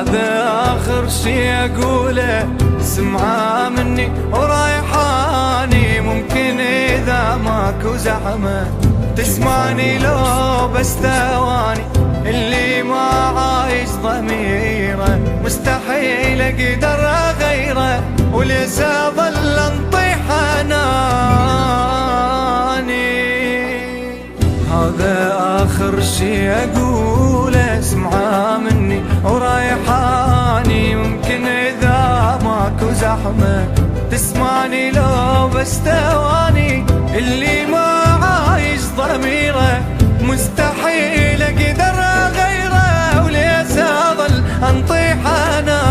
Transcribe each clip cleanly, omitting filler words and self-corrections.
هذا آخر شي أقوله، سمعة مني ورايحاني. ممكن إذا ماكو زحمة تسمعني لو بس ثواني. اللي ما عايش ضميره مستحيل أقدر أغيره، وليس أظل أنطيح أناني. هذا آخر شي أقوله، اسمعه مني ورايحاني. ممكن إذا ماكو زحمة تسمعني لو بس ثواني. اللي ما عايش ضميره مستحيل أقدر أغيره، وليس أظل أنطيح أناني.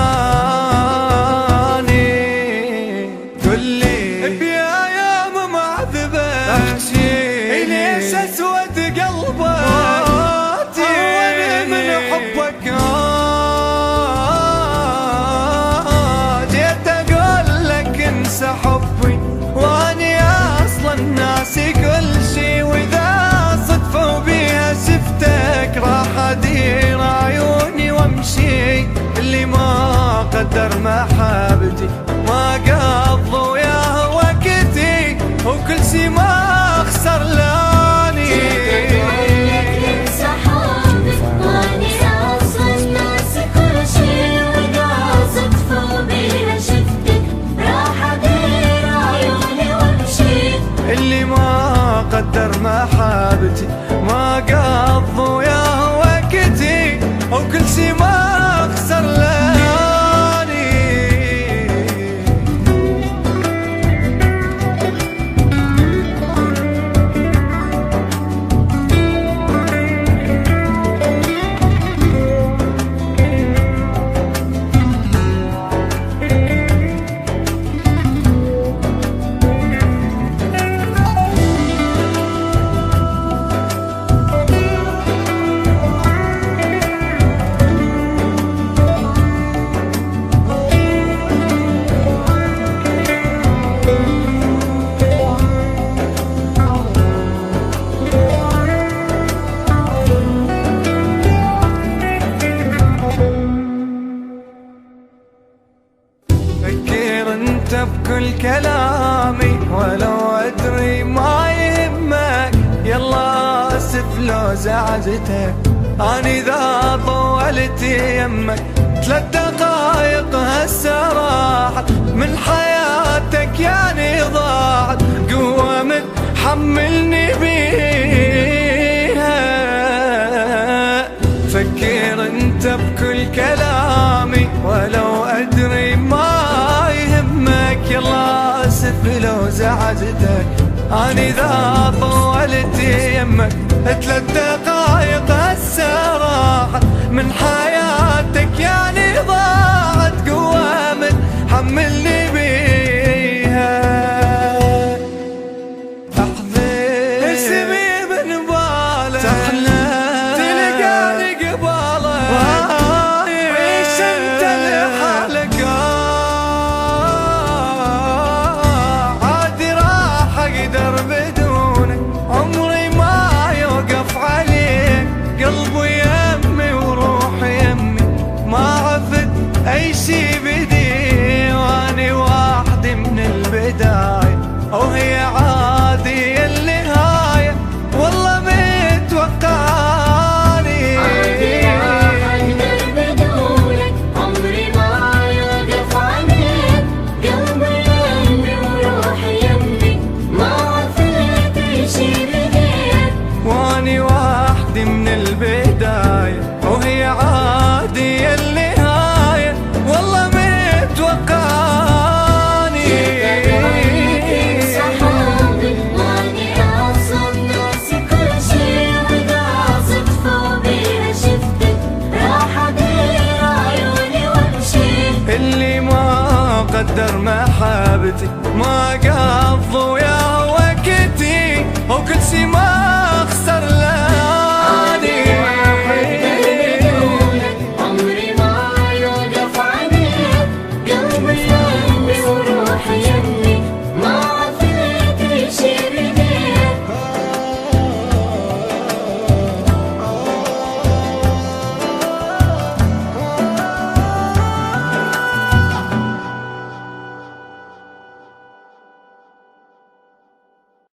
كلي بأيام معذبة أحكي ليش أسود قلبك وأنا من حبك. جيت أقول لك انسى حبي وأني أصلا ناسي كل شي، وإذا صدفة بيها شفتك راح أدير عيوني وامشي. اللي ما قدر محبتي ما قضى وياه وقتي، وكل شي ما خسر لاني. اللي ما قدر محبتي ما قضى وياه وقتي، وكل شي ما خسر لاني. بكل كلامي ولو أدري ما يهمك، يلا أسف لو زعجتك. أني إذا طولت يمك 3 دقايق هسه راحت من حياتك، يعني ضاعت قوة متحملني بيها. فكر انت بكل كلامي ولو أدري ما يهمك، يلا أسف لو زعجتك. أني إذا طولت يمك 3 دقايق هسه راحت من حياتك، يعني ضاعت قوة متحملني بيها. أحذر اسمي من بالك تلقاني قبالك، عيش انت لحالك. عادي راح اقدر بدونك، عمري ما يوقف عليك. قلبي يمي وروحي يمي، ما عفت اي شي بدي. واني وحدي من البداية وهي عادي النهاية، والله متوقعاني. عادي راح اقدر بدونك، عمري ما يوقف عليك. قلبي يمي وروحي يمي، ما عفت اي شي بديك. واني وحدي من البداية وهي عادي النهاية، والله متوقعاني. صحابي واني اصلا ناسي كل شي، واذا صدفة بيها شفتك راح ادير عيوني وامشي. اللي ما قدر محبتي ما قضى وياه